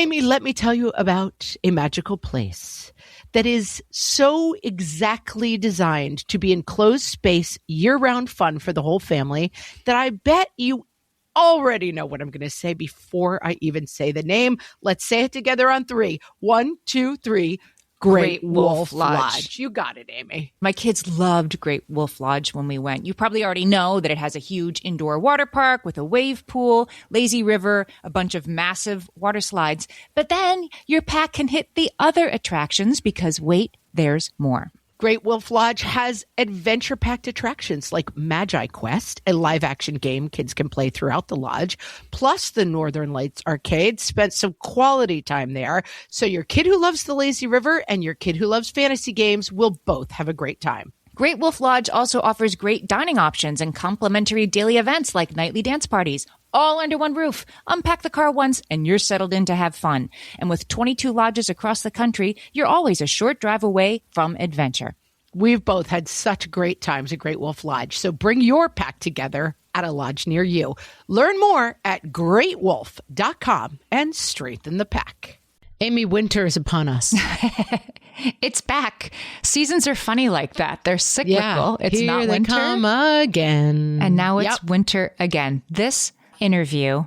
Amy, let me tell you about a magical place that is so exactly designed to be enclosed space, year-round fun for the whole family that I bet you already know what I'm going to say before I even say the name. Let's say it together on 3. 1, 2, 3. Great Wolf Lodge. You got it, Amy. My kids loved Great Wolf Lodge when we went. You probably already know that it has a huge indoor water park with a wave pool, lazy river, a bunch of massive water slides. But then your pack can hit the other attractions because wait, there's more. Great Wolf Lodge has adventure-packed attractions like Magi Quest, a live-action game kids can play throughout the lodge, plus the Northern Lights Arcade. Spent some quality time there, so your kid who loves the lazy river and your kid who loves fantasy games will both have a great time. Great Wolf Lodge also offers great dining options and complimentary daily events like nightly dance parties, all under one roof. Unpack the car once and you're settled in to have fun. And with 22 lodges across the country, you're always a short drive away from adventure. We've both had such great times at Great Wolf Lodge, so bring your pack together at a lodge near you. Learn more at greatwolf.com and strengthen the pack. Amy, winter is upon us. It's back. Seasons are funny like that. They're cyclical. Yeah, it's here not they winter. Come again. And now it's winter again. This interview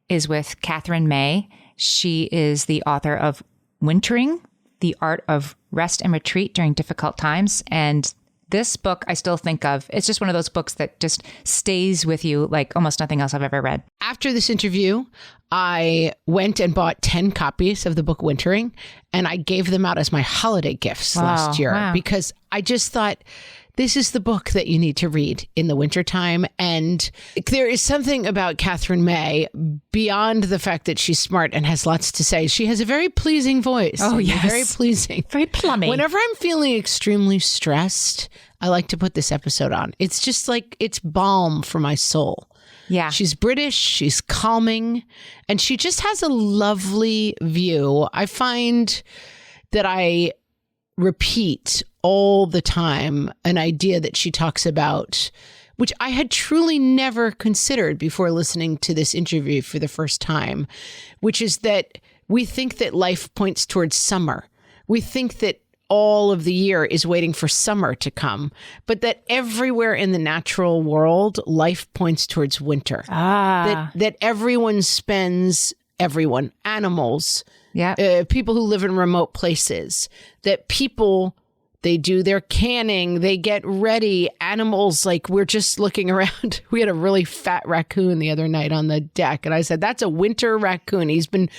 is with Katherine May. She is the author of Wintering, The Art of Rest and Retreat During Difficult Times. And this book I still think of. It's just one of those books that just stays with you like almost nothing else I've ever read. After this interview, I went and bought 10 copies of the book Wintering, and I gave them out as my holiday gifts last year because I just thought, this is the book that you need to read in the wintertime. And there is something about Katherine May, beyond the fact that she's smart and has lots to say. She has a very pleasing voice. Oh, yes. Very pleasing. Very plummy. Whenever I'm feeling extremely stressed, I like to put this episode on. It's just like, it's balm for my soul. Yeah. She's British, she's calming, and she just has a lovely view. I find that I repeat all the time an idea that she talks about, which I had truly never considered before listening to this interview for the first time, which is that we think that life points towards summer. We think that all of the year is waiting for summer to come, but that everywhere in the natural world, life points towards winter. That everyone spends, animals, people who live in remote places, that people, they do their canning, they get ready. Animals, like we're just looking around. We had a really fat raccoon the other night on the deck. And I said, that's a winter raccoon. He's been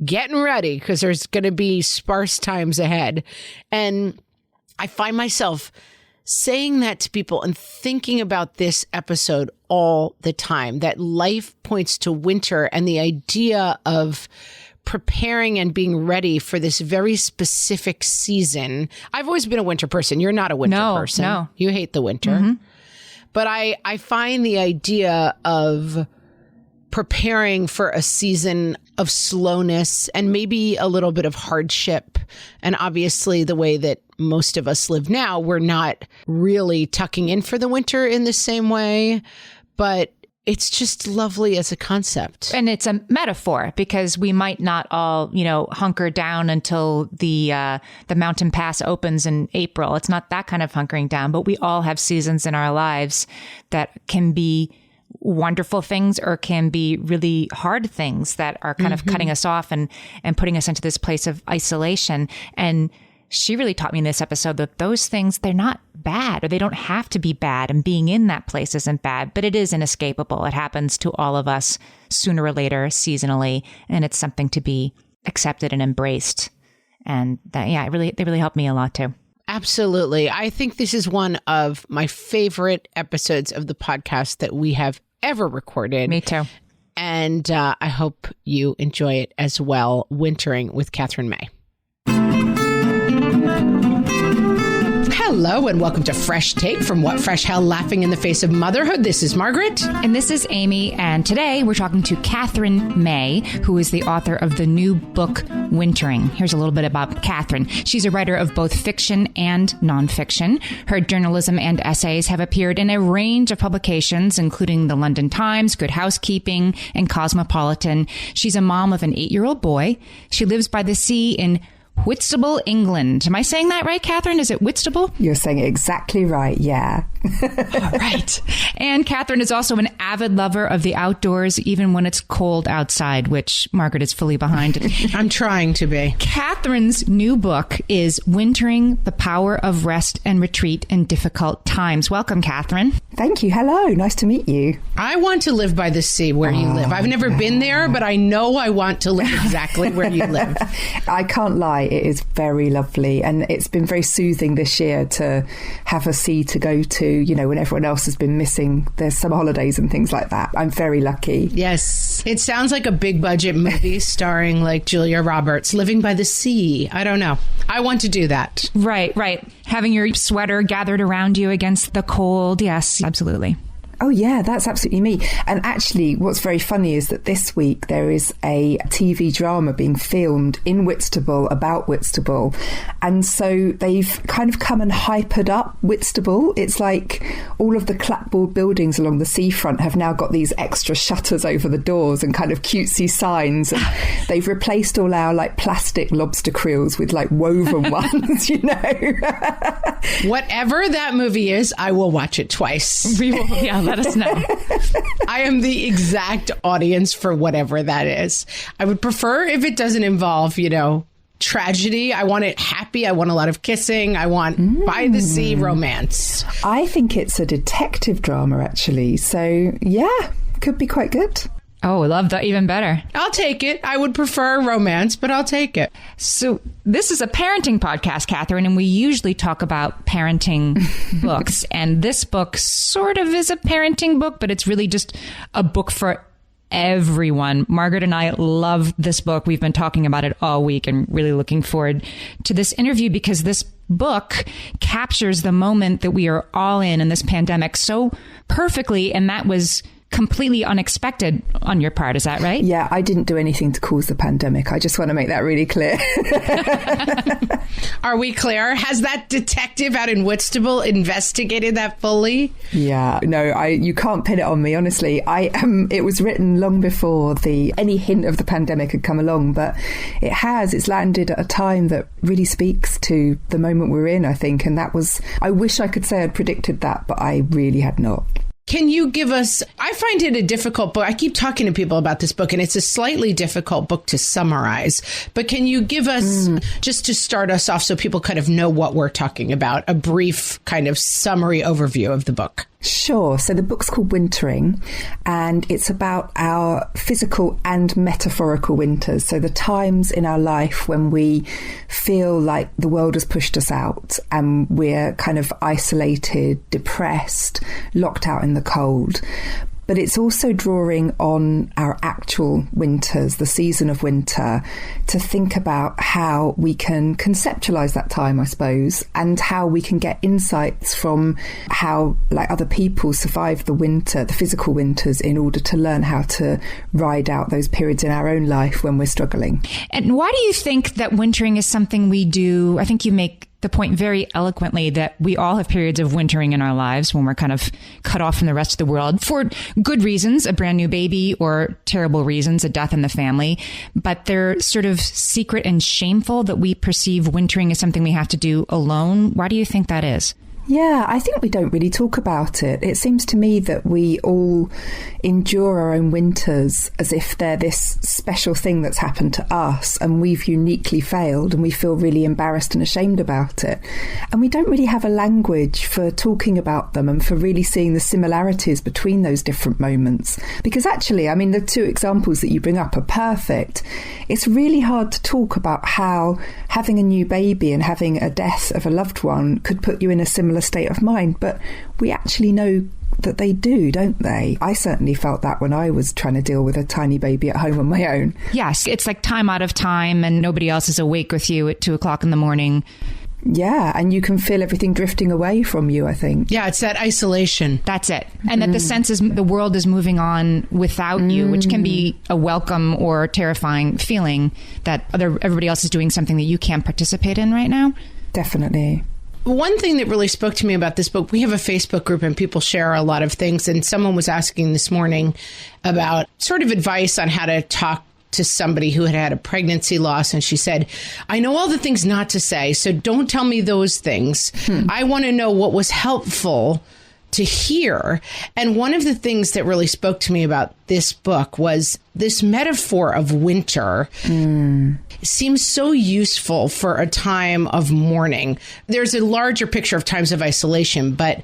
getting ready because there's going to be sparse times ahead. And I find myself saying that to people and thinking about this episode all the time, that life points to winter and the idea of preparing and being ready for this very specific season. I've always been a winter person. You're not a winter person. No. You hate the winter. Mm-hmm. But I find the idea of preparing for a season of slowness and maybe a little bit of hardship. And obviously the way that most of us live now, we're not really tucking in for the winter in the same way, but it's just lovely as a concept. And it's a metaphor because we might not all, hunker down until the mountain pass opens in April. It's not that kind of hunkering down, but we all have seasons in our lives that can be wonderful things or can be really hard things that are kind of cutting us off and putting us into this place of isolation. And she really taught me in this episode that those things, they're not bad or they don't have to be bad. And being in that place isn't bad, but it is inescapable. It happens to all of us sooner or later, seasonally. And it's something to be accepted and embraced. And that, they really helped me a lot too. Absolutely. I think this is one of my favorite episodes of the podcast that we have ever recorded. Me too. And I hope you enjoy it as well. Wintering with Katherine May. Hello and welcome to Fresh Take from What Fresh Hell Laughing in the Face of Motherhood. This is Margaret. And this is Amy. And today we're talking to Katherine May, who is the author of the new book, Wintering. Here's a little bit about Katherine. She's a writer of both fiction and nonfiction. Her journalism and essays have appeared in a range of publications, including the London Times, Good Housekeeping, and Cosmopolitan. She's a mom of an 8-year-old boy. She lives by the sea in Whitstable, England. Am I saying that right, Katherine? Is it Whitstable? You're saying it exactly right, yeah. All right. And Katherine is also an avid lover of the outdoors, even when it's cold outside, which Margaret is fully behind. I'm trying to be. Katherine's new book is Wintering, the Power of Rest and Retreat in Difficult Times. Welcome, Katherine. Thank you. Hello. Nice to meet you. I want to live by the sea where you live. I've never been there, but I know I want to live exactly where you live. I can't lie. It is very lovely. And it's been very soothing this year to have a sea to go to, you know, when everyone else has been missing their summer holidays and things like that. I'm very lucky. Yes. It sounds like a big budget movie starring like Julia Roberts, living by the sea. I don't know. I want to do that. Right, right. Having your sweater gathered around you against the cold. Yes, absolutely. Oh, yeah, that's absolutely me. And actually, what's very funny is that this week there is a TV drama being filmed in Whitstable about Whitstable. And so they've kind of come and hypered up Whitstable. It's like all of the clapboard buildings along the seafront have now got these extra shutters over the doors and kind of cutesy signs. And they've replaced all our like plastic lobster creels with like woven ones, you know. Whatever that movie is, I will watch it twice. We will, yeah. Let us know. I am the exact audience for whatever that is. I would prefer if it doesn't involve, you know, tragedy. I want it happy. I want a lot of kissing. I want by the sea romance. I think it's a detective drama, actually. So, yeah, could be quite good. Oh, I love that. Even better. I'll take it. I would prefer romance, but I'll take it. So this is a parenting podcast, Katherine, and we usually talk about parenting books. And this book sort of is a parenting book, but it's really just a book for everyone. Margaret and I love this book. We've been talking about it all week and really looking forward to this interview because this book captures the moment that we are all in this pandemic so perfectly. And that was completely unexpected on your part. Is that right? Yeah, I didn't do anything to cause the pandemic. I just want to make that really clear. Are we clear? Has that detective out in Whitstable investigated that fully? Yeah, no, you can't pin it on me, honestly. It was written long before any hint of the pandemic had come along, but it's landed at a time that really speaks to the moment we're in, I think. And I wish I could say I'd predicted that, but I really had not. Can you give us, I find it a difficult book. I keep talking to people about this book and it's a slightly difficult book to summarize, but can you give us, just to start us off so people kind of know what we're talking about, a brief kind of summary overview of the book? Sure. So the book's called Wintering, and it's about our physical and metaphorical winters. So the times in our life when we feel like the world has pushed us out and we're kind of isolated, depressed, locked out in the cold. But it's also drawing on our actual winters, the season of winter, to think about how we can conceptualize that time, I suppose, and how we can get insights from how like other people survive the winter, the physical winters, in order to learn how to ride out those periods in our own life when we're struggling. And why do you think that wintering is something we do? I think you make the point very eloquently that we all have periods of wintering in our lives when we're kind of cut off from the rest of the world for good reasons, a brand new baby, or terrible reasons, a death in the family. But they're sort of secret and shameful that we perceive wintering as something we have to do alone. Why do you think that is? Yeah, I think we don't really talk about it. It seems to me that we all endure our own winters as if they're this special thing that's happened to us and we've uniquely failed and we feel really embarrassed and ashamed about it. And we don't really have a language for talking about them and for really seeing the similarities between those different moments. Because actually, I mean, the two examples that you bring up are perfect. It's really hard to talk about how having a new baby and having a death of a loved one could put you in a similar state of mind, but we actually know that they do, don't they? I certainly felt that when I was trying to deal with a tiny baby at home on my own. Yes, it's like time out of time and nobody else is awake with you at 2:00 in the morning. Yeah, and you can feel everything drifting away from you, I think. Yeah, it's that isolation. That's it. And that the sense is the world is moving on without you, which can be a welcome or terrifying feeling that everybody else is doing something that you can't participate in right now. Definitely. One thing that really spoke to me about this book, we have a Facebook group and people share a lot of things. And someone was asking this morning about sort of advice on how to talk to somebody who had had a pregnancy loss. And she said, I know all the things not to say, so don't tell me those things. I want to know what was helpful to hear. And one of the things that really spoke to me about this book was this metaphor of winter. Seems so useful for a time of mourning. There's a larger picture of times of isolation, but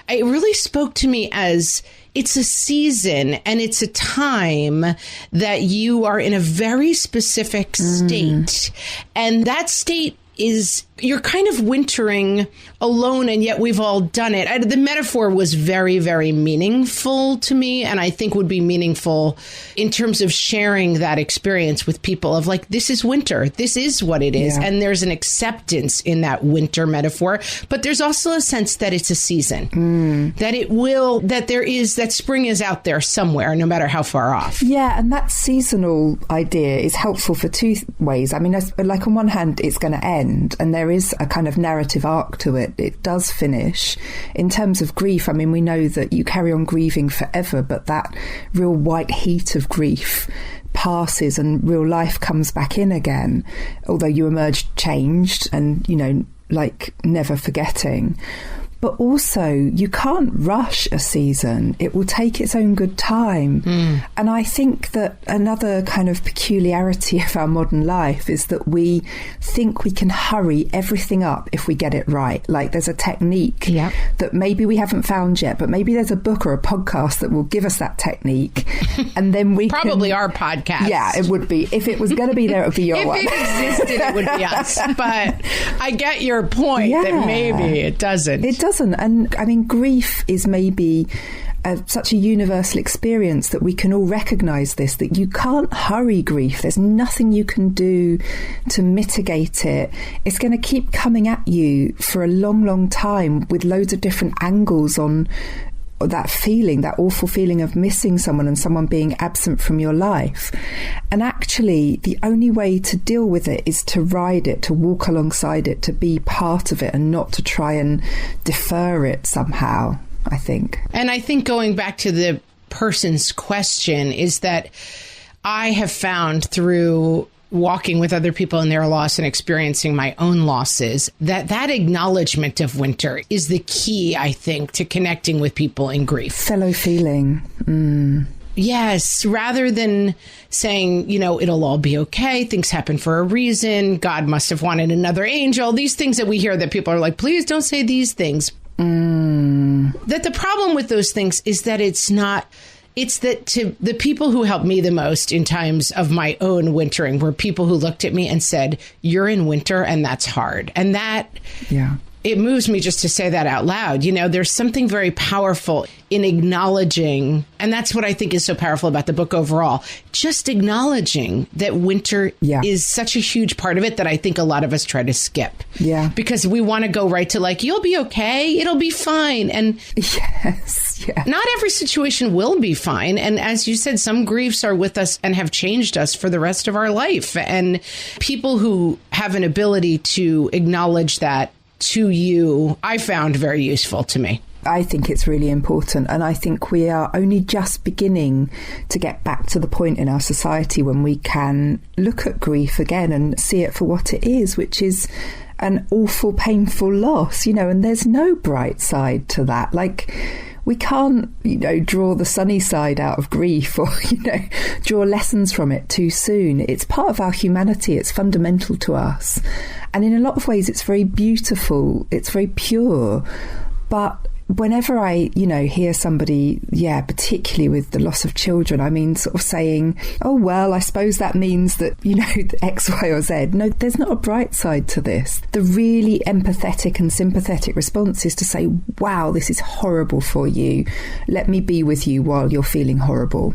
it really spoke to me as it's a season and it's a time that you are in a very specific state. And that state is you're kind of wintering alone, and yet we've all done it. The metaphor was very, very meaningful to me, and I think would be meaningful in terms of sharing that experience with people of like, this is winter. This is what it is. Yeah. And there's an acceptance in that winter metaphor, but there's also a sense that it's a season, that spring is out there somewhere, no matter how far off. Yeah, and that seasonal idea is helpful for two ways. I mean, like on one hand, it's going to end, and there is a kind of narrative arc to it. It does finish. In terms of grief, I mean, we know that you carry on grieving forever, but that real white heat of grief passes and real life comes back in again, although you emerge changed and, like never forgetting. But also, you can't rush a season. It will take its own good time. And I think that another kind of peculiarity of our modern life is that we think we can hurry everything up if we get it right. Like there's a technique that maybe we haven't found yet, but maybe there's a book or a podcast that will give us that technique. And then we Probably our podcast. Yeah, it would be. If it was going to be there, it would be your one. If it existed, it would be us. But I get your point that maybe it doesn't. It doesn't. And I mean, grief is maybe such a universal experience that we can all recognise this, that you can't hurry grief. There's nothing you can do to mitigate it. It's going to keep coming at you for a long, long time with loads of different angles on that feeling, that awful feeling of missing someone and someone being absent from your life. And actually, the only way to deal with it is to ride it, to walk alongside it, to be part of it and not to try and defer it somehow, I think. And I think going back to the person's question is that I have found through walking with other people in their loss and experiencing my own losses, that acknowledgement of winter is the key, I think, to connecting with people in grief. Fellow feeling. Yes, rather than saying, it'll all be okay. Things happen for a reason. God must have wanted another angel. These things that we hear that people are like, please don't say these things. That the problem with those things is that it's that to the people who helped me the most in times of my own wintering were people who looked at me and said, you're in winter and that's hard. And it moves me just to say that out loud. There's something very powerful in acknowledging, and that's what I think is so powerful about the book overall, just acknowledging that winter is such a huge part of it that I think a lot of us try to skip. Yeah. Because we want to go right to like, you'll be okay, it'll be fine. And not every situation will be fine. And as you said, some griefs are with us and have changed us for the rest of our life. And people who have an ability to acknowledge that to you, I found very useful to me. I think it's really important. And I think we are only just beginning to get back to the point in our society when we can look at grief again and see it for what it is, which is an awful, painful loss, and there's no bright side to that. Like, we can't, draw the sunny side out of grief or, draw lessons from it too soon. It's part of our humanity. It's fundamental to us. And in a lot of ways, it's very beautiful. It's very pure. But whenever I, hear somebody, particularly with the loss of children, I mean, sort of saying, oh, well, I suppose that means that, X, Y, or Z. No, there's not a bright side to this. The really empathetic and sympathetic response is to say, wow, this is horrible for you. Let me be with you while you're feeling horrible.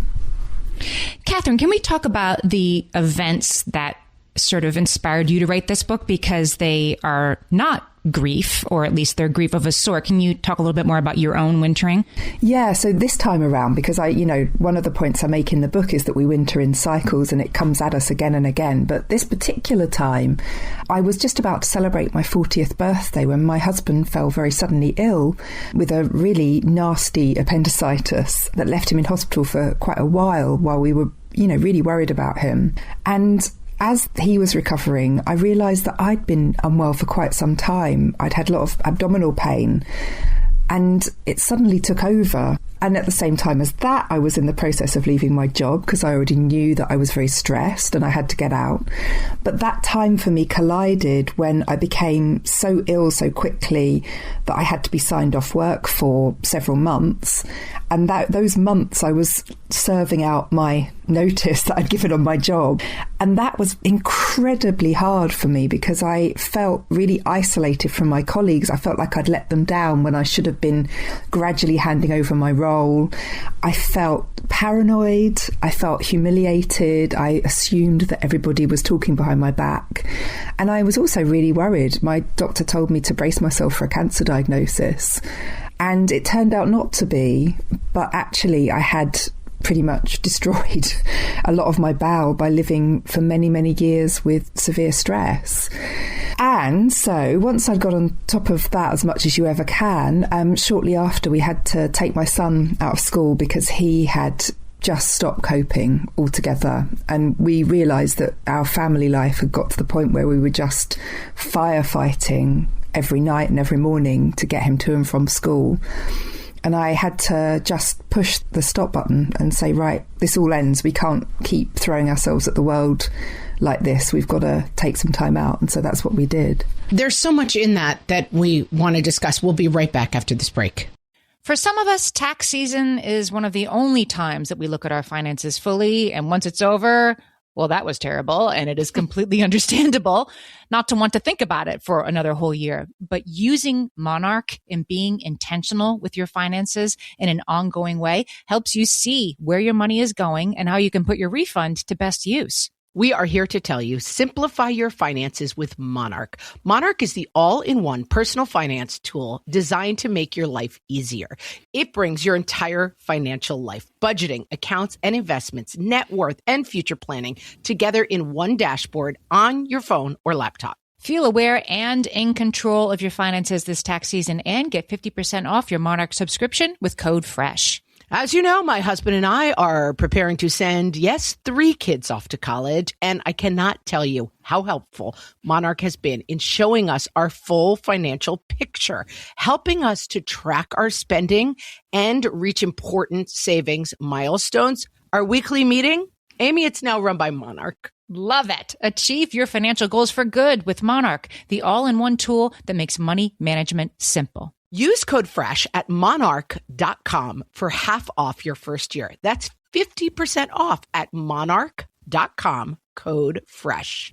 Katherine, can we talk about the events that sort of inspired you to write this book, because they are not grief, or at least they're grief of a sort. Can you talk a little bit more about your own wintering? Yeah, so this time around, because one of the points I make in the book is that we winter in cycles and it comes at us again and again. But this particular time, I was just about to celebrate my 40th birthday when my husband fell very suddenly ill with a really nasty appendicitis that left him in hospital for quite a while we were, really worried about him. And as he was recovering, I realised that I'd been unwell for quite some time. I'd had a lot of abdominal pain, and it suddenly took over. And at the same time as that, I was in the process of leaving my job because I already knew that I was very stressed and I had to get out. But that time for me collided when I became so ill so quickly that I had to be signed off work for several months. And those months I was serving out my notice that I'd given on my job. And that was incredibly hard for me because I felt really isolated from my colleagues. I felt like I'd let them down when I should have been gradually handing over my role. I felt paranoid. I felt humiliated. I assumed that everybody was talking behind my back. And I was also really worried. My doctor told me to brace myself for a cancer diagnosis. And it turned out not to be, but actually I had pretty much destroyed a lot of my bowel by living for many, many years with severe stress. And so once I'd got on top of that as much as you ever can, shortly after we had to take my son out of school because he had just stopped coping altogether. And we realised that our family life had got to the point where we were just firefighting every night and every morning to get him to and from school. And I had to just push the stop button and say, right, this all ends. We can't keep throwing ourselves at the world like this. We've got to take some time out. And so that's what we did. There's so much in that we want to discuss. We'll be right back after this break. For some of us, tax season is one of the only times that we look at our finances fully. And once it's over, well, that was terrible. And it is completely understandable not to want to think about it for another whole year. But using Monarch and being intentional with your finances in an ongoing way helps you see where your money is going and how you can put your refund to best use. We are here to tell you, simplify your finances with Monarch. Monarch is the all-in-one personal finance tool designed to make your life easier. It brings your entire financial life, budgeting, accounts and investments, net worth, and future planning together in one dashboard on your phone or laptop. Feel aware and in control of your finances this tax season and get 50% off your Monarch subscription with code FRESH. As you know, my husband and I are preparing to send, 3 kids off to college, and I cannot tell you how helpful Monarch has been in showing us our full financial picture, helping us to track our spending and reach important savings milestones. Our weekly meeting, Amy, it's now run by Monarch. Love it. Achieve your financial goals for good with Monarch, the all-in-one tool that makes money management simple. Use code FRESH at monarch.com for half off your first year. That's 50% off at monarch.com, code FRESH.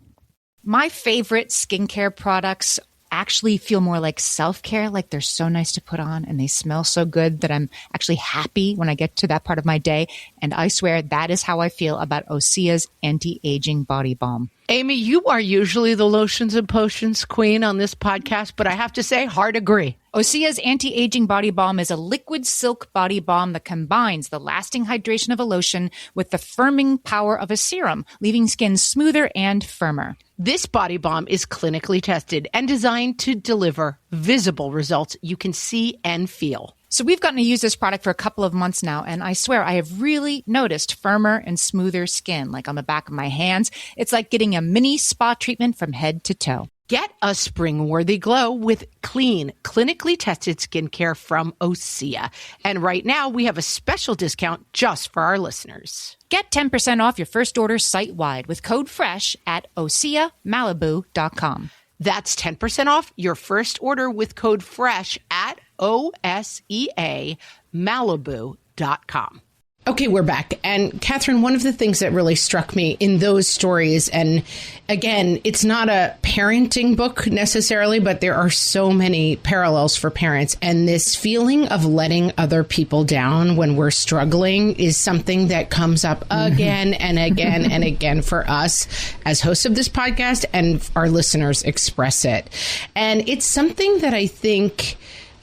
My favorite skincare products actually feel more like self-care, like they're so nice to put on and they smell so good that I'm actually happy when I get to that part of my day. And I swear that is how I feel about Osea's anti-aging body balm. Amy, you are usually the lotions and potions queen on this podcast, but I have to say, hard agree. Osea's anti-aging body balm is a liquid silk body balm that combines the lasting hydration of a lotion with the firming power of a serum, leaving skin smoother and firmer. This body balm is clinically tested and designed to deliver visible results you can see and feel. So we've gotten to use this product for a couple of months now, and I swear I have really noticed firmer and smoother skin, like on the back of my hands. It's like getting a mini spa treatment from head to toe. Get a spring-worthy glow with clean, clinically tested skincare from Osea. And right now, we have a special discount just for our listeners. Get 10% off your first order site-wide with code FRESH at OseaMalibu.com. That's 10% off your first order with code FRESH at OSEAMalibu.com. Okay, we're back. And Katherine, one of the things that really struck me in those stories, and again, it's not a parenting book necessarily, but there are so many parallels for parents. And this feeling of letting other people down when we're struggling is something that comes up again and again and again for us as hosts of this podcast, and our listeners express it. And it's something that I think,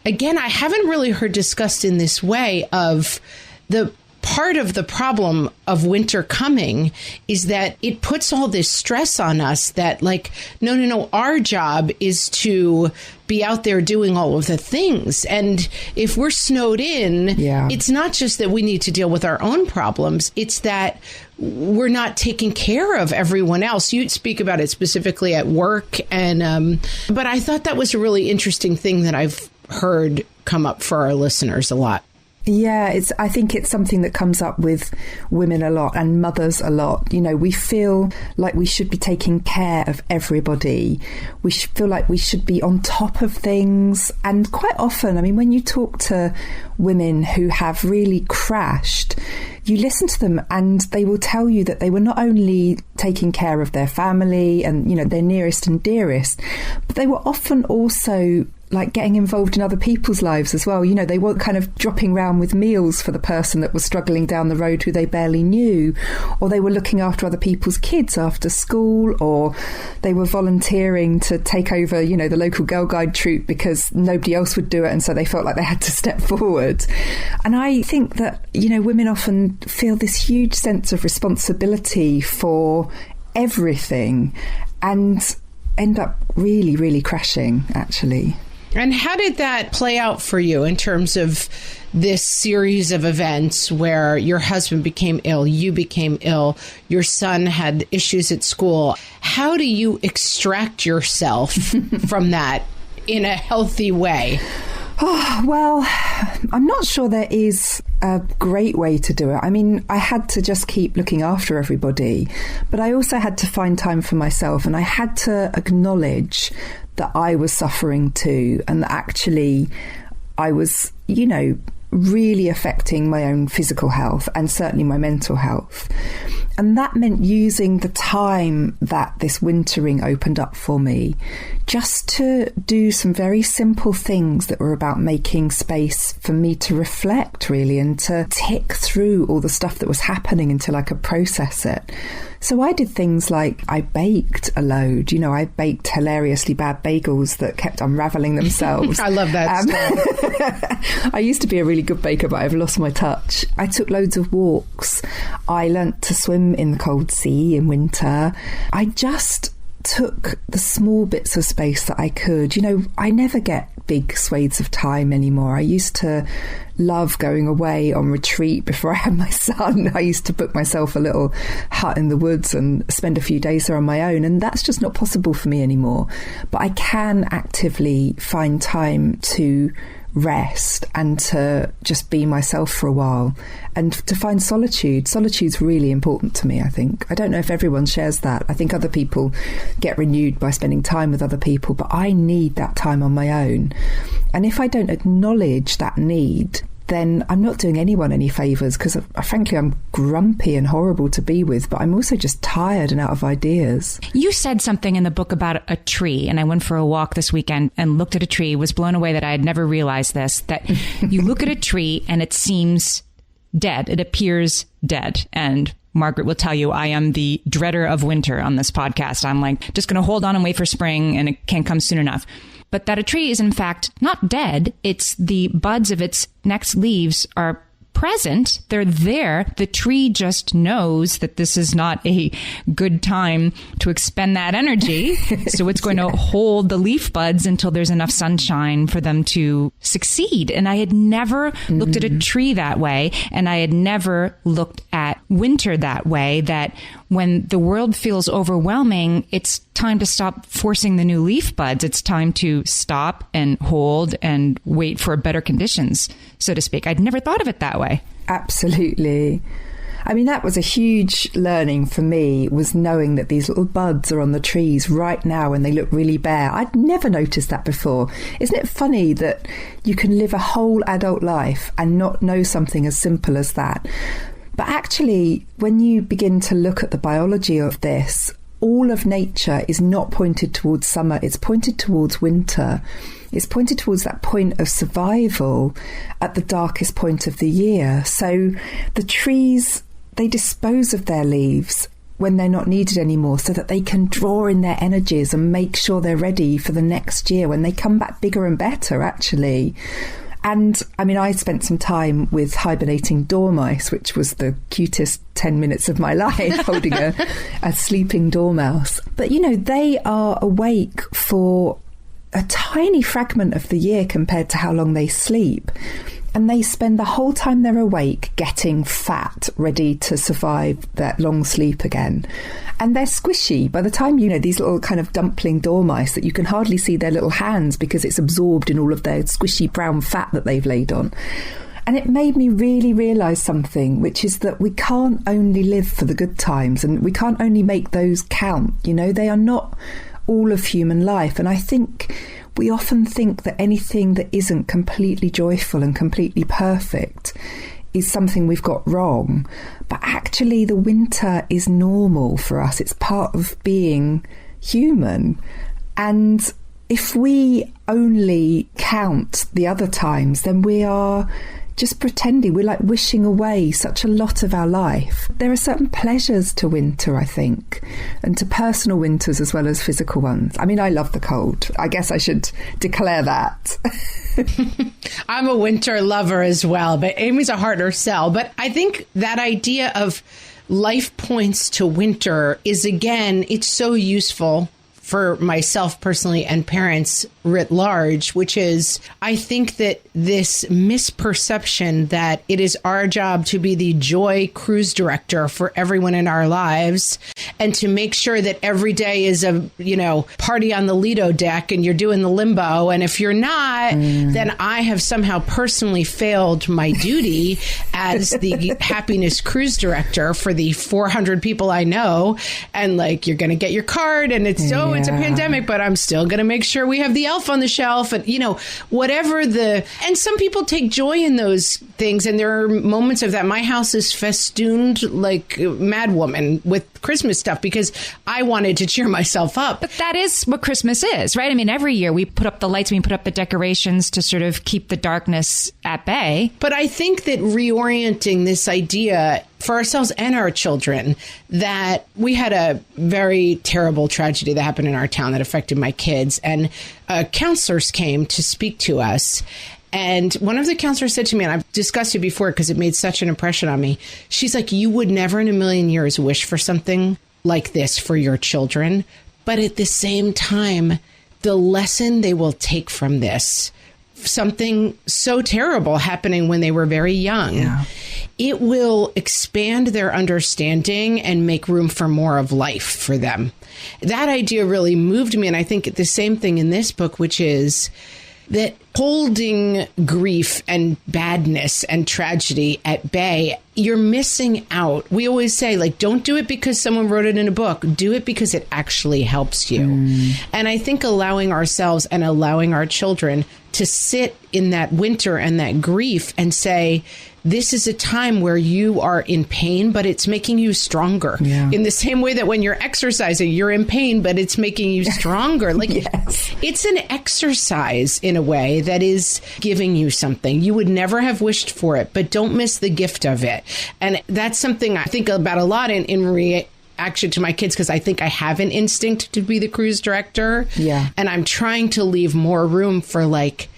again, I haven't really heard discussed in this way of the part of the problem of winter coming is that it puts all this stress on us that like, no, our job is to be out there doing all of the things. And if we're snowed in, it's not just that we need to deal with our own problems. It's that we're not taking care of everyone else. You speak about it specifically at work. And but I thought that was a really interesting thing that I've heard come up for our listeners a lot. Yeah, I think it's something that comes up with women a lot and mothers a lot. You know, we feel like we should be taking care of everybody. We feel like we should be on top of things. And quite often, I mean, when you talk to women who have really crashed, you listen to them and they will tell you that they were not only taking care of their family and, you know, their nearest and dearest, but they were often also like getting involved in other people's lives as well. You know, they weren't kind of dropping round with meals for the person that was struggling down the road who they barely knew, or they were looking after other people's kids after school, or they were volunteering to take over, you know, the local Girl Guide troop because nobody else would do it, and so they felt like they had to step forward. And I think that, you know, women often feel this huge sense of responsibility for everything and end up really, really crashing, actually. And how did that play out for you in terms of this series of events where your husband became ill, you became ill, your son had issues at school? How do you extract yourself from that in a healthy way? Oh, well, I'm not sure there is a great way to do it. I mean, I had to just keep looking after everybody, but I also had to find time for myself, and I had to acknowledge that I was suffering too, and that actually I was, you know, really affecting my own physical health and certainly my mental health. And that meant using the time that this wintering opened up for me just to do some very simple things that were about making space for me to reflect, really, and to tick through all the stuff that was happening until I could process it. So I did things like I baked a load. You know, I baked hilariously bad bagels that kept unraveling themselves. I love that stuff. I used to be a really good baker, but I've lost my touch. I took loads of walks. I learnt to swim in the cold sea in winter. I just took the small bits of space that I could. You know, I never get big swathes of time anymore. I used to love going away on retreat before I had my son. I used to book myself a little hut in the woods and spend a few days there on my own, and that's just not possible for me anymore. But I can actively find time to rest and to just be myself for a while and to find solitude. Solitude's really important to me, I think. I don't know if everyone shares that. I think other people get renewed by spending time with other people, but I need that time on my own. And if I don't acknowledge that need, then I'm not doing anyone any favours, because frankly I'm grumpy and horrible to be with, but I'm also just tired and out of ideas. You said something in the book about a tree, and I went for a walk this weekend and looked at a tree, was blown away that I had never realized this, that you look at a tree and it seems dead. It appears dead. And Margaret will tell you I am the dreader of winter on this podcast. I'm like, just going to hold on and wait for spring, and it can't come soon enough. But that a tree is in fact not dead. It's the buds of its next leaves are present. They're there. The tree just knows that this is not a good time to expend that energy. So it's going to hold the leaf buds until there's enough sunshine for them to succeed. And I had never looked at a tree that way. And I had never looked at winter that way, that when the world feels overwhelming, it's time to stop forcing the new leaf buds. It's time to stop and hold and wait for better conditions, so to speak. I'd never thought of it that way. Absolutely. I mean, that was a huge learning for me, was knowing that these little buds are on the trees right now and they look really bare. I'd never noticed that before. Isn't it funny that you can live a whole adult life and not know something as simple as that? But actually, when you begin to look at the biology of this, all of nature is not pointed towards summer, it's pointed towards winter. It's pointed towards that point of survival at the darkest point of the year. So the trees, they dispose of their leaves when they're not needed anymore so that they can draw in their energies and make sure they're ready for the next year when they come back bigger and better, actually. And I mean, I spent some time with hibernating dormice, which was the cutest 10 minutes of my life, holding a sleeping dormouse. But, you know, they are awake for a tiny fragment of the year compared to how long they sleep. And they spend the whole time they're awake getting fat, ready to survive that long sleep again. And they're squishy. By the time, you know, these little kind of dumpling dormice that you can hardly see their little hands because it's absorbed in all of their squishy brown fat that they've laid on. And it made me really realise something, which is that we can't only live for the good times and we can't only make those count. You know, they are not all of human life. And I think we often think that anything that isn't completely joyful and completely perfect is something we've got wrong. But actually, the winter is normal for us. It's part of being human. And if we only count the other times, then we are just pretending. We're like wishing away such a lot of our life. There are certain pleasures to winter, I think, and to personal winters as well as physical ones. I mean, I love the cold. I guess I should declare that. I'm a winter lover as well, but Amy's a harder sell. But I think that idea of life points to winter is, again, it's so useful for myself personally and parents writ large, which is, I think that this misperception that it is our job to be the joy cruise director for everyone in our lives and to make sure that every day is a, you know, party on the Lido deck and you're doing the limbo. And if you're not, then I have somehow personally failed my duty as the happiness cruise director for the 400 people I know. And like, you're going to get your card and it's it's a pandemic, but I'm still going to make sure we have the elf on the shelf and, you know, whatever and some people take joy in those things. And there are moments of that. My house is festooned like Mad Woman with Christmas stuff because I wanted to cheer myself up. But that is what Christmas is, right? I mean, every year we put up the lights, we put up the decorations to sort of keep the darkness at bay. But I think that reorienting this idea for ourselves and our children, that we had a very terrible tragedy that happened in our town that affected my kids, and counselors came to speak to us. And one of the counselors said to me, and I've discussed it before because it made such an impression on me. She's like, you would never in a million years wish for something like this for your children. But at the same time, the lesson they will take from this, something so terrible happening when they were very young, it will expand their understanding and make room for more of life for them. That idea really moved me. And I think the same thing in this book, which is that holding grief and badness and tragedy at bay, you're missing out. We always say, like, don't do it because someone wrote it in a book. Do it because it actually helps you. And I think allowing ourselves and allowing our children to sit in that winter and that grief and say, this is a time where you are in pain, but it's making you stronger. In the same way that when you're exercising, you're in pain, but it's making you stronger. Like, it's an exercise in a way that is giving you something. You would never have wished for it, but don't miss the gift of it. And that's something I think about a lot in reaction to my kids, because I think I have an instinct to be the cruise director. And I'm trying to leave more room for, like,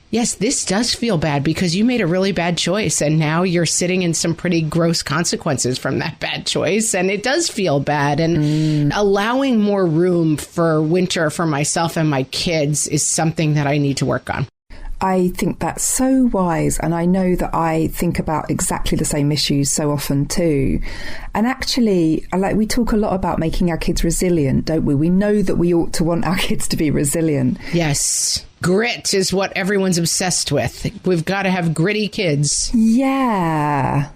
yes, this does feel bad because you made a really bad choice and now you're sitting in some pretty gross consequences from that bad choice. And it does feel bad. And allowing more room for winter for myself and my kids is something that I need to work on. I think that's so wise. And I know that I think about exactly the same issues so often too. And actually, we talk a lot about making our kids resilient, don't we? We know that we ought to want our kids to be resilient. Yes. Grit is what everyone's obsessed with. We've got to have gritty kids. Yeah.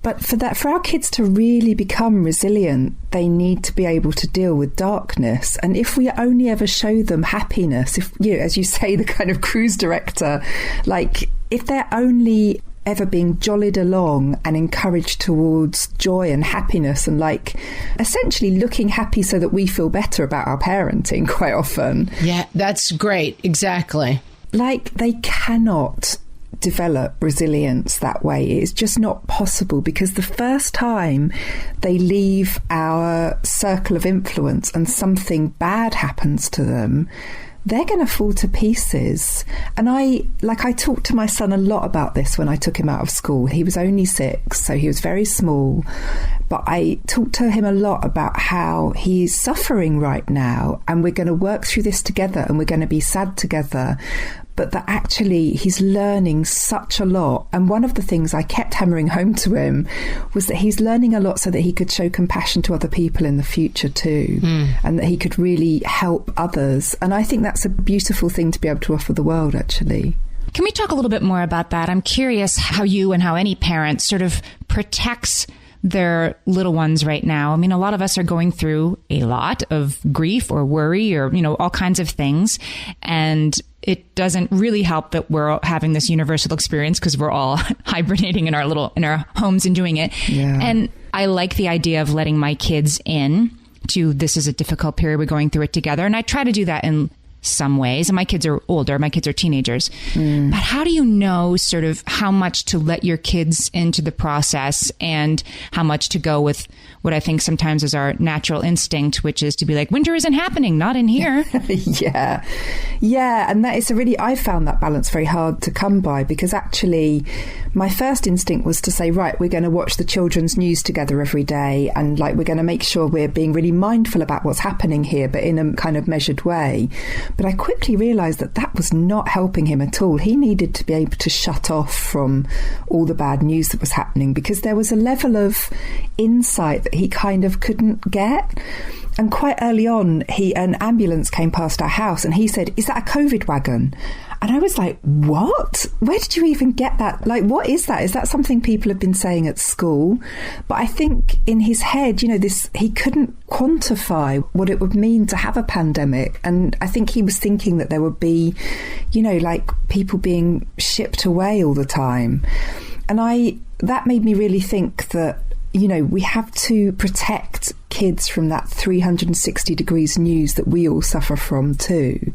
But for our kids to really become resilient, they need to be able to deal with darkness. And if we only ever show them happiness, if, you know, as you say, the kind of cruise director, like, if they're only ever being jollied along and encouraged towards joy and happiness and like essentially looking happy so that we feel better about our parenting quite often. Yeah, that's great. Exactly. Like they cannot develop resilience that way. It's just not possible, because the first time they leave our circle of influence and something bad happens to them, they're going to fall to pieces. And I talked to my son a lot about this when I took him out of school. He was only 6, so he was very small. But I talked to him a lot about how he's suffering right now, and we're going to work through this together, and we're going to be sad together. But that actually he's learning such a lot. And one of the things I kept hammering home to him was that he's learning a lot so that he could show compassion to other people in the future too, and that he could really help others. And I think that's a beautiful thing to be able to offer the world, actually. Can we talk a little bit more about that? I'm curious how you and how any parent sort of protects their little ones right now. I mean, a lot of us are going through a lot of grief or worry or, all kinds of things. And it doesn't really help that we're having this universal experience because we're all hibernating in our homes and doing it. Yeah. And I like the idea of letting my kids in to, this is a difficult period, we're going through it together. And I try to do that in some ways. And my kids are older, my kids are teenagers. But how do you know sort of how much to let your kids into the process and how much to go with what I think sometimes is our natural instinct, which is to be like, winter isn't happening, not in here. Yeah. And that is I found that balance very hard to come by, because actually my first instinct was to say, right, we're going to watch the children's news together every day. And like, we're going to make sure we're being really mindful about what's happening here, but in a kind of measured way. But I quickly realised that was not helping him at all. He needed to be able to shut off from all the bad news that was happening, because there was a level of insight that he kind of couldn't get. And quite early on, an ambulance came past our house and he said, "Is that a COVID wagon?" And I was like, what? Where did you even get that? Like, what is that? Is that something people have been saying at school? But I think in his head, he couldn't quantify what it would mean to have a pandemic. And I think he was thinking that there would be, like people being shipped away all the time. And that made me really think that, we have to protect kids from that 360 degrees news that we all suffer from too.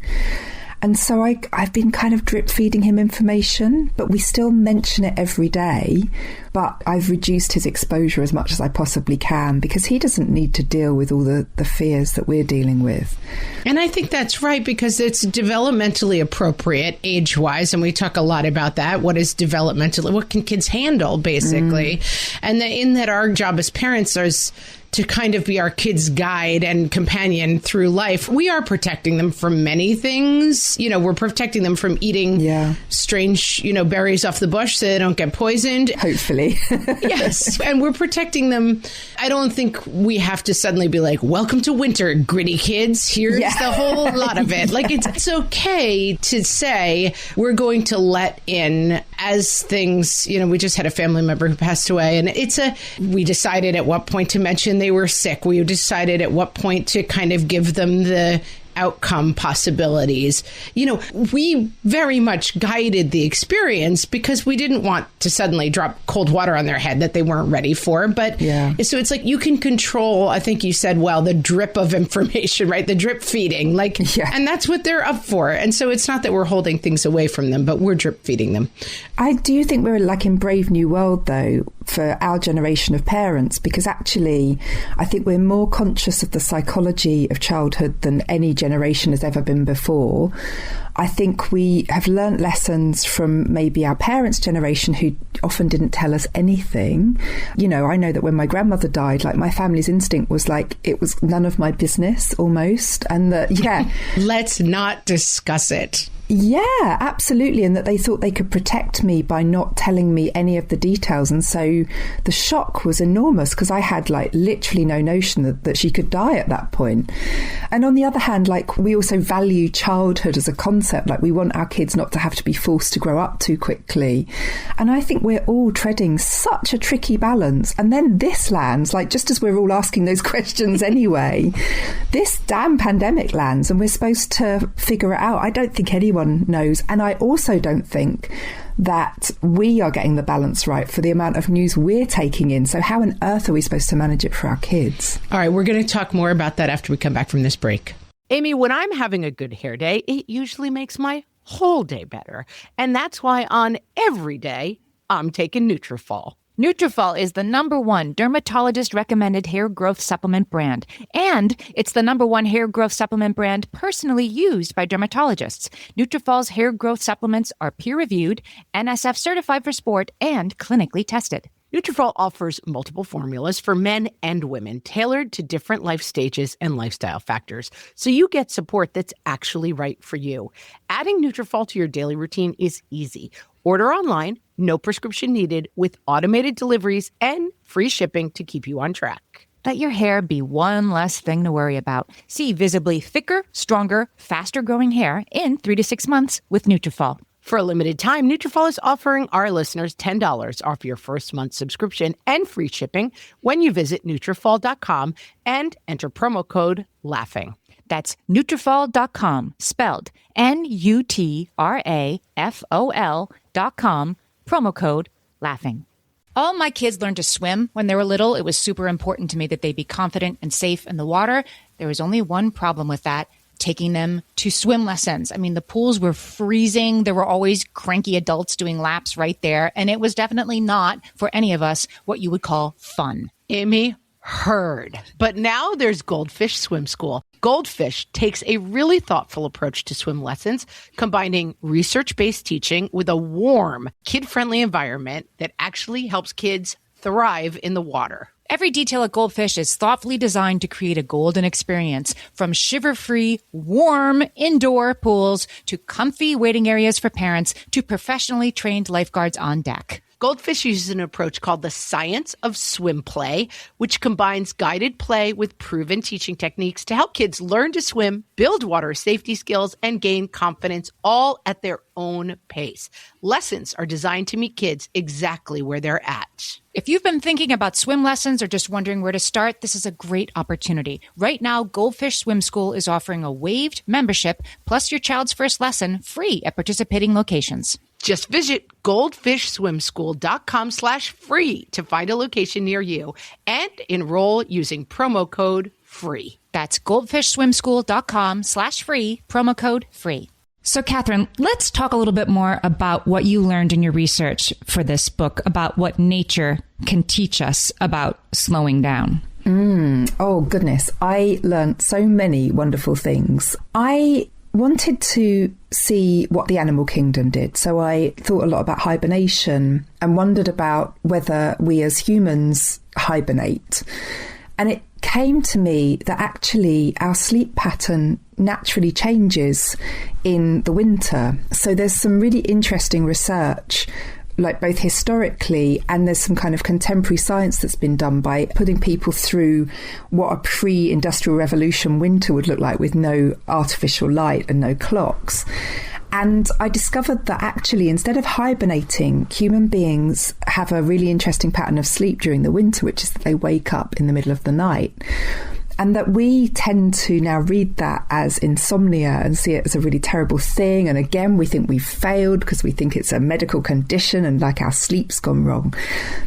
And so I've been kind of drip feeding him information, but we still mention it every day. But I've reduced his exposure as much as I possibly can, because he doesn't need to deal with all the fears that we're dealing with. And I think that's right, because it's developmentally appropriate age-wise. And we talk a lot about that. What is developmentally? What can kids handle, basically? And in that our job as parents is to kind of be our kids' guide and companion through life. We are protecting them from many things. We're protecting them from eating strange, berries off the bush so they don't get poisoned. Hopefully. Yes. And we're protecting them. I don't think we have to suddenly be like, welcome to winter, gritty kids. Here's the whole lot of it. Like, it's okay to say we're going to let in as things, we just had a family member who passed away, and we decided at what point to mention they were sick. We decided at what point to kind of give them the outcome possibilities. We very much guided the experience because we didn't want to suddenly drop cold water on their head that they weren't ready for. But so it's like you can control, I think you said, the drip of information, right? The drip feeding, and that's what they're up for. And so it's not that we're holding things away from them, but we're drip feeding them. I do think we're like in Brave New World, though, for our generation of parents, because actually I think we're more conscious of the psychology of childhood than any generation has ever been before. I think we have learnt lessons from maybe our parents' generation who often didn't tell us anything. I know that when my grandmother died, like my family's instinct was like, it was none of my business almost. And that, let's not discuss it. Yeah, absolutely. And that they thought they could protect me by not telling me any of the details. And so the shock was enormous, because I had literally no notion that she could die at that point. And on the other hand, we also value childhood as a concept. We want our kids not to have to be forced to grow up too quickly. And I think we're all treading such a tricky balance. And then this lands, just as we're all asking those questions anyway, this damn pandemic lands and we're supposed to figure it out. I don't think anyone anyone knows. And I also don't think that we are getting the balance right for the amount of news we're taking in. So how on earth are we supposed to manage it for our kids? All right, we're going to talk more about that after we come back from this break. Amy, when I'm having a good hair day, it usually makes my whole day better. And that's why on every day, I'm taking Nutrafol. Nutrafol is the #1 dermatologist-recommended hair growth supplement brand. And it's the #1 hair growth supplement brand personally used by dermatologists. Nutrafol's hair growth supplements are peer-reviewed, NSF certified for sport, and clinically tested. Nutrafol offers multiple formulas for men and women, tailored to different life stages and lifestyle factors, so you get support that's actually right for you. Adding Nutrafol to your daily routine is easy. Order online, no prescription needed, with automated deliveries and free shipping to keep you on track. Let your hair be one less thing to worry about. See visibly thicker, stronger, faster-growing hair in 3 to 6 months with Nutrafol. For a limited time, Nutrafol is offering our listeners $10 off your first month subscription and free shipping when you visit Nutrafol.com and enter promo code LAUGHING. That's Nutrafol.com, spelled Nutrafol.com, promo code LAUGHING. All my kids learned to swim when they were little. It was super important to me that they be confident and safe in the water. There was only one problem with that: taking them to swim lessons. I mean, the pools were freezing. There were always cranky adults doing laps right there. And it was definitely not, for any of us, what you would call fun. Amy, heard. But now there's Goldfish Swim School. Goldfish takes a really thoughtful approach to swim lessons, combining research-based teaching with a warm, kid-friendly environment that actually helps kids thrive in the water. Every detail at Goldfish is thoughtfully designed to create a golden experience, from shiver-free, warm indoor pools to comfy waiting areas for parents to professionally trained lifeguards on deck. Goldfish uses an approach called the science of swim play, which combines guided play with proven teaching techniques to help kids learn to swim, build water safety skills, and gain confidence, all at their own pace. Lessons are designed to meet kids exactly where they're at. If you've been thinking about swim lessons or just wondering where to start, this is a great opportunity. Right now, Goldfish Swim School is offering a waived membership plus your child's first lesson free at participating locations. Just visit goldfishswimschool.com/free to find a location near you and enroll using promo code FREE. That's goldfishswimschool.com/free, promo code FREE. So, Katherine, let's talk a little bit more about what you learned in your research for this book about what nature can teach us about slowing down. Oh, goodness. I learned so many wonderful things. I wanted to see what the animal kingdom did. So I thought a lot about hibernation and wondered about whether we as humans hibernate. And it came to me that actually our sleep pattern naturally changes in the winter. So there's some really interesting research, like both historically, and there's some kind of contemporary science that's been done by putting people through what a pre-industrial revolution winter would look like with no artificial light and no clocks. And I discovered that actually, instead of hibernating, human beings have a really interesting pattern of sleep during the winter, which is that they wake up in the middle of the night. And that we tend to now read that as insomnia and see it as a really terrible thing. And again, we think we've failed because we think it's a medical condition and like our sleep's gone wrong.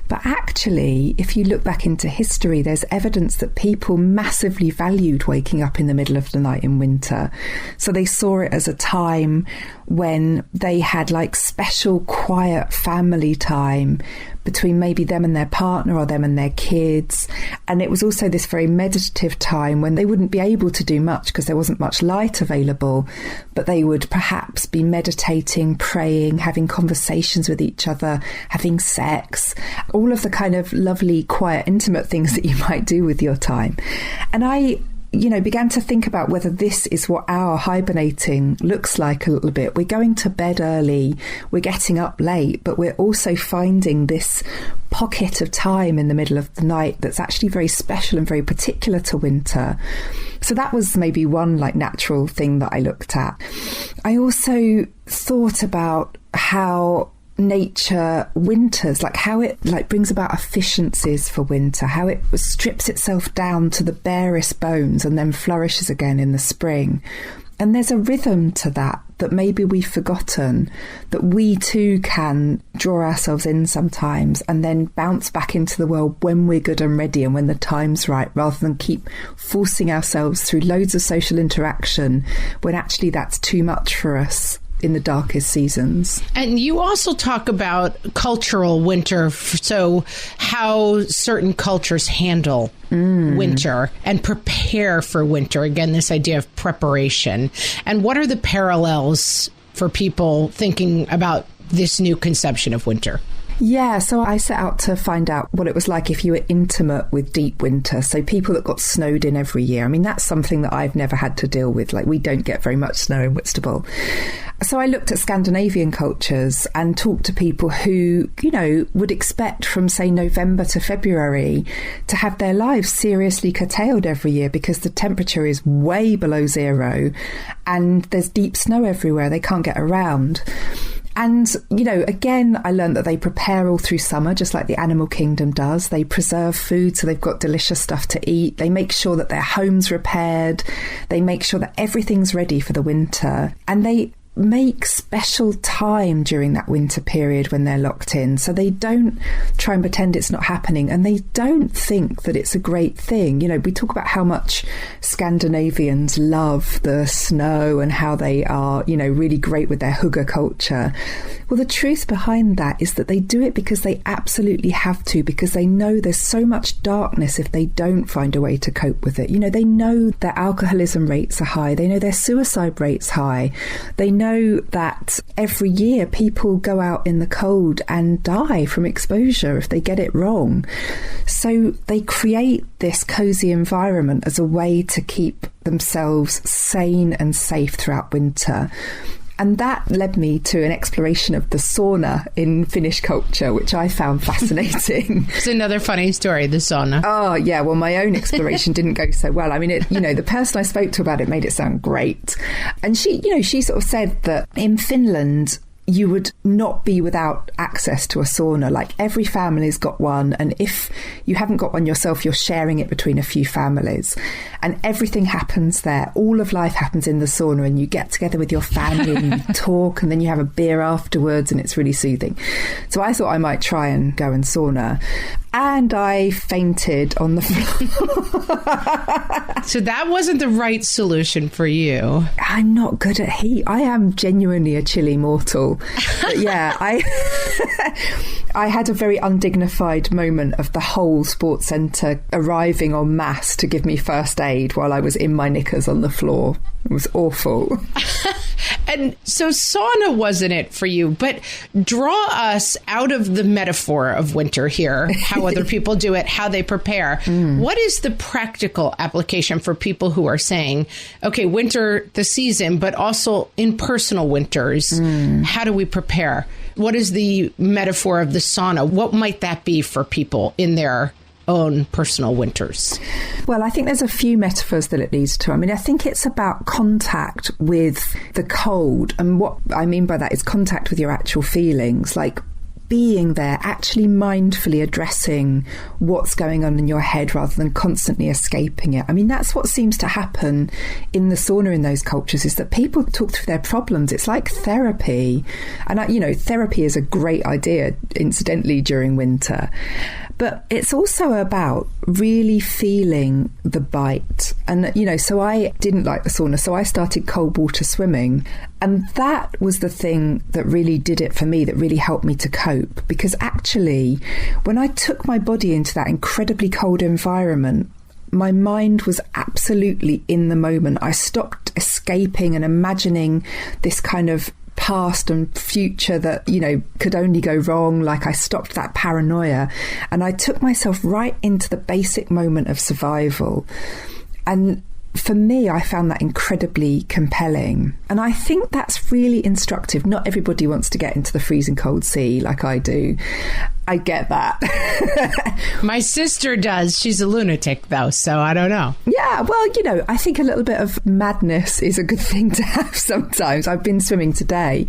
But actually, if you look back into history, there's evidence that people massively valued waking up in the middle of the night in winter. So they saw it as a time when they had like special quiet family time between maybe them and their partner or them and their kids. And it was also this very meditative time when they wouldn't be able to do much because there wasn't much light available, but they would perhaps be meditating, praying, having conversations with each other, having sex, all of the kind of lovely, quiet, intimate things that you might do with your time. And I began to think about whether this is what our hibernating looks like a little bit. We're going to bed early, we're getting up late, but we're also finding this pocket of time in the middle of the night that's actually very special and very particular to winter. So that was maybe one like natural thing that I looked at. I also thought about how nature winters, like how it like brings about efficiencies for winter, how it strips itself down to the barest bones and then flourishes again in the spring. And there's a rhythm to that maybe we've forgotten, that we too can draw ourselves in sometimes and then bounce back into the world when we're good and ready and when the time's right, rather than keep forcing ourselves through loads of social interaction when actually that's too much for us in the darkest seasons. And you also talk about cultural winter, so how certain cultures handle winter and prepare for winter. Again, this idea of preparation. And what are the parallels for people thinking about this new conception of winter? Yeah, so I set out to find out what it was like if you were intimate with deep winter. So people that got snowed in every year. I mean, that's something that I've never had to deal with. Like, we don't get very much snow in Whitstable. So I looked at Scandinavian cultures and talked to people who, you know, would expect from, say, November to February to have their lives seriously curtailed every year because the temperature is way below zero and there's deep snow everywhere. They can't get around. And, you know, again, I learned that they prepare all through summer, just like the animal kingdom does. They preserve food, so they've got delicious stuff to eat. They make sure that their home's repaired. They make sure that everything's ready for the winter. And they make special time during that winter period when they're locked in. So they don't try and pretend it's not happening, and they don't think that it's a great thing. You know, we talk about how much Scandinavians love the snow and how they are, you know, really great with their hygge culture. Well, the truth behind that is that they do it because they absolutely have to, because they know there's so much darkness if they don't find a way to cope with it. You know, they know their alcoholism rates are high. They know their suicide rates high. They know that every year people go out in the cold and die from exposure if they get it wrong. So they create this cozy environment as a way to keep themselves sane and safe throughout winter. And that led me to an exploration of the sauna in Finnish culture, which I found fascinating. It's another funny story, the sauna. Oh, yeah. Well, my own exploration didn't go so well. I mean, it, you know, the person I spoke to about it made it sound great. And she, you know, she sort of said that in Finland, you would not be without access to a sauna. Like, every family's got one, and if you haven't got one yourself, you're sharing it between a few families, and everything happens there. All of life happens in the sauna, and you get together with your family and you talk, and then you have a beer afterwards, and it's really soothing. So I thought I might try and go and sauna, and I fainted on the floor. So that wasn't the right solution for you. I'm not good at heat. I am genuinely a chilly mortal. But yeah, I had a very undignified moment of the whole sports centre arriving en masse to give me first aid while I was in my knickers on the floor. It was awful. And so sauna wasn't it for you, but draw us out of the metaphor of winter here, how other people do it, how they prepare. What is the practical application for people who are saying, okay, winter, the season, but also in personal winters, how do we prepare? What is the metaphor of the sauna? What might that be for people in their own personal winters? Well, I think there's a few metaphors that it leads to. I mean, I think it's about contact with the cold. And what I mean by that is contact with your actual feelings, like being there, actually mindfully addressing what's going on in your head rather than constantly escaping it. I mean, that's what seems to happen in the sauna in those cultures, is that people talk through their problems. It's like therapy. And, you know, therapy is a great idea, incidentally, during winter. But it's also about really feeling the bite. And, you know, so I didn't like the sauna, so I started cold water swimming. And that was the thing that really did it for me, that really helped me to cope. Because actually, when I took my body into that incredibly cold environment, my mind was absolutely in the moment. I stopped escaping and imagining this kind of past and future that, you know, could only go wrong. Like, I stopped that paranoia and I took myself right into the basic moment of survival. And for me, I found that incredibly compelling. And I think that's really instructive. Not everybody wants to get into the freezing cold sea like I do. I get that. My sister does. She's a lunatic, though, so I don't know. Yeah, well, you know, I think a little bit of madness is a good thing to have sometimes. I've been swimming today.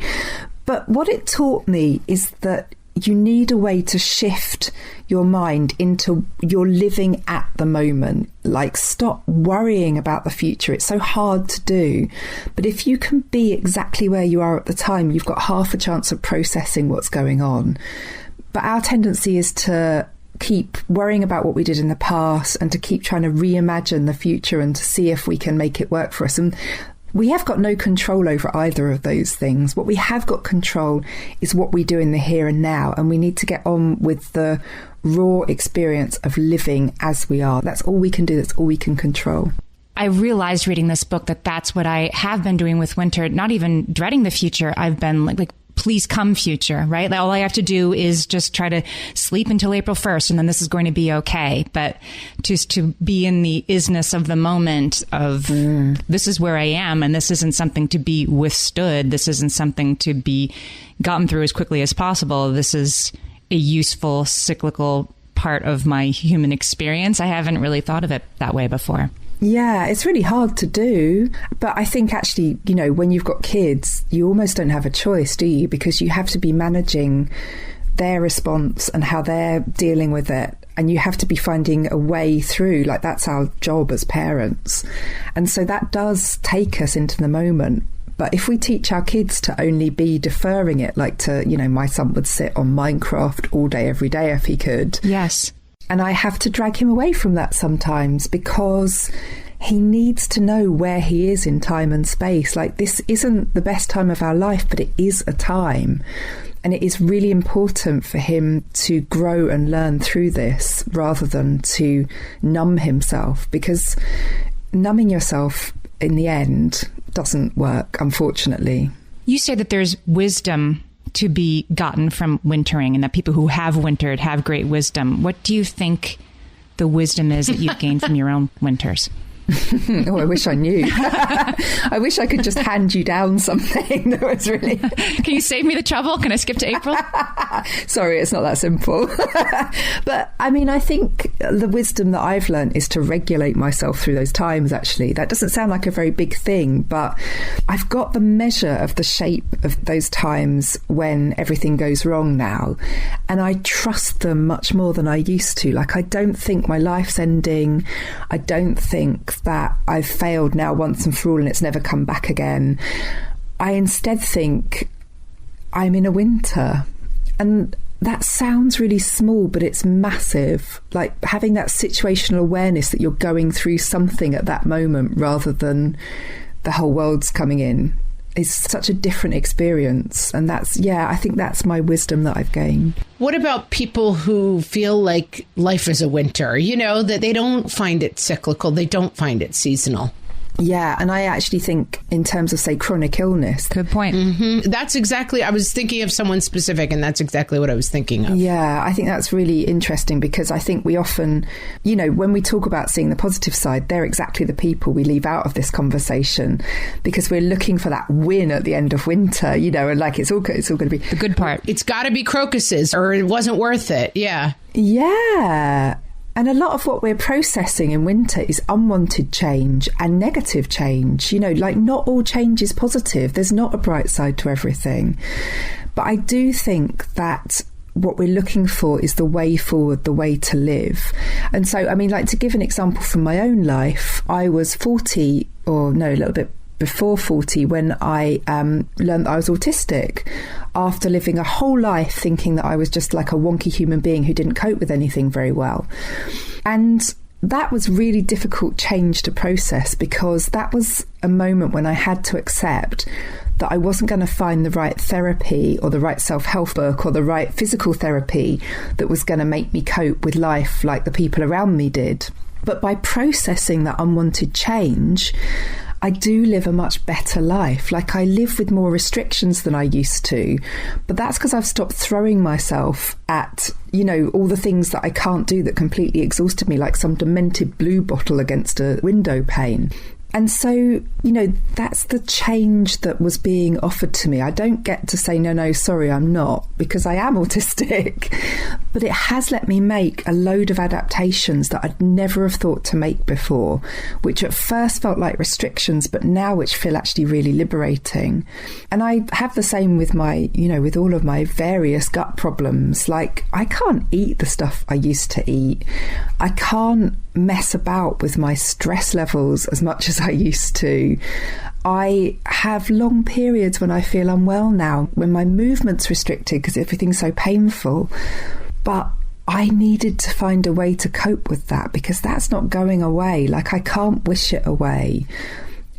But what it taught me is that you need a way to shift your mind into you're living at the moment. Like, stop worrying about the future. It's so hard to do. But if you can be exactly where you are at the time, you've got half a chance of processing what's going on. But our tendency is to keep worrying about what we did in the past and to keep trying to reimagine the future and to see if we can make it work for us. And we have got no control over either of those things. What we have got control is what we do in the here and now. And we need to get on with the raw experience of living as we are. That's all we can do. That's all we can control. I realized reading this book that that's what I have been doing with winter, not even dreading the future. I've been like please come future, right? Like, all I have to do is just try to sleep until April 1st and then this is going to be okay. But just to be in the isness of the moment of this is where I am and this isn't something to be withstood. This isn't something to be gotten through as quickly as possible. This is a useful cyclical part of my human experience. I haven't really thought of it that way before. Yeah, it's really hard to do. But I think actually, you know, when you've got kids, you almost don't have a choice, do you? Because you have to be managing their response and how they're dealing with it. And you have to be finding a way through. Like, that's our job as parents. And so that does take us into the moment. But if we teach our kids to only be deferring it, like to, you know, my son would sit on Minecraft all day, every day if he could. Yes. And I have to drag him away from that sometimes because he needs to know where he is in time and space. Like, this isn't the best time of our life, but it is a time. And it is really important for him to grow and learn through this rather than to numb himself, because numbing yourself in the end doesn't work, unfortunately. You say that there's wisdom to be gotten from wintering and that people who have wintered have great wisdom. What do you think the wisdom is that you've gained from your own winters? Oh, I wish I knew. I wish I could just hand you down something that was really... Can you save me the trouble? Can I skip to April? Sorry, it's not that simple. But I mean, I think the wisdom that I've learned is to regulate myself through those times, actually. That doesn't sound like a very big thing, but I've got the measure of the shape of those times when everything goes wrong now. And I trust them much more than I used to. Like, I don't think my life's ending. I don't think that I've failed now once and for all and it's never come back again. I instead think I'm in a winter. And that sounds really small, but it's massive. Like, having that situational awareness that you're going through something at that moment rather than the whole world's coming in is such a different experience. And that's, yeah, I think that's my wisdom that I've gained. What about people who feel like life is a winter, you know, that they don't find it cyclical, they don't find it seasonal? Yeah, and I actually think in terms of, say, chronic illness. Good point. Mm-hmm. That's exactly, I was thinking of someone specific, and that's exactly what I was thinking of. Yeah, I think that's really interesting because I think we often, you know, when we talk about seeing the positive side, they're exactly the people we leave out of this conversation because we're looking for that win at the end of winter, you know, and like it's all going to be the good part. It's got to be crocuses or it wasn't worth it. Yeah. Yeah. And a lot of what we're processing in winter is unwanted change and negative change. You know, like, not all change is positive. There's not a bright side to everything. But I do think that what we're looking for is the way forward, the way to live. And so, I mean, like, to give an example from my own life, I was 40, or no, a little bit before 40 when I learned that I was autistic after living a whole life thinking that I was just like a wonky human being who didn't cope with anything very well. And that was really difficult change to process because that was a moment when I had to accept that I wasn't going to find the right therapy or the right self-help book or the right physical therapy that was going to make me cope with life like the people around me did. But by processing that unwanted change, I do live a much better life. Like, I live with more restrictions than I used to. But that's because I've stopped throwing myself at, you know, all the things that I can't do that completely exhausted me, like some demented blue bottle against a window pane. And so, that's the change that was being offered to me. I don't get to say, no, sorry, I'm not, because I am autistic. But it has let me make a load of adaptations that I'd never have thought to make before, which at first felt like restrictions, but now which feel actually really liberating. And I have the same with with all of my various gut problems. Like, I can't eat the stuff I used to eat. I can't mess about with my stress levels as much as I used to. I have long periods when I feel unwell now, when my movement's restricted because everything's so painful. But I needed to find a way to cope with that, because that's not going away. Like, I can't wish it away.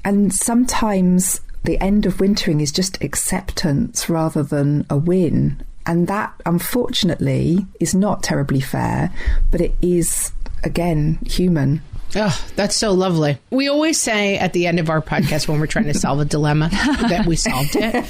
And sometimes the end of wintering is just acceptance rather than a win. And that, unfortunately, is not terribly fair, but it is, again, human. Oh, that's so lovely. We always say at the end of our podcast when we're trying to solve a dilemma that we solved it.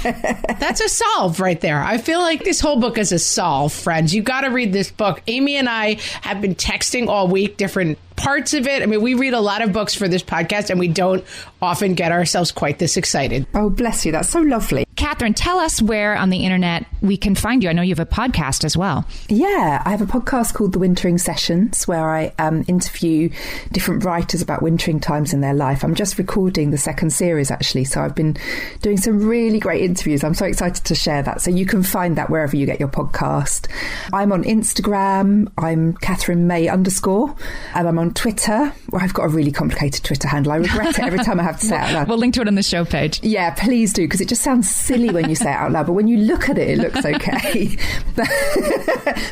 That's a solve right there. I feel like this whole book is a solve, friends. You got to read this book. Amy and I have been texting all week different parts of it. I mean, we read a lot of books for this podcast, and we don't often get ourselves quite this excited. Oh, bless you. That's so lovely. Katherine, tell us where on the internet we can find you. I know you have a podcast as well. Yeah, I have a podcast called The Wintering Sessions, where I interview different writers about wintering times in their life. I'm just recording the second series, actually, so I've been doing some really great interviews. I'm so excited to share that. So you can find that wherever you get your podcast. I'm on Instagram. I'm Katherine May _, and I'm on Twitter, where I've got a really complicated Twitter handle. I regret it every time I have to say it out loud. We'll link to it on the show page. Yeah, please do, because it just sounds silly when you say it out loud, but when you look at it, it looks okay.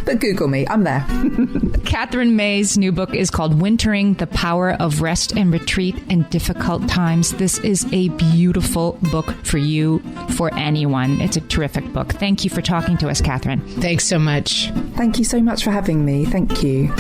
But Google me, I'm there. Katherine May's new book is called Wintering: The Power of Rest and Retreat in Difficult Times. This is a beautiful book for you, for anyone. It's a terrific book. Thank you for talking to us, Katherine. Thanks so much. Thank you so much for having me. Thank you.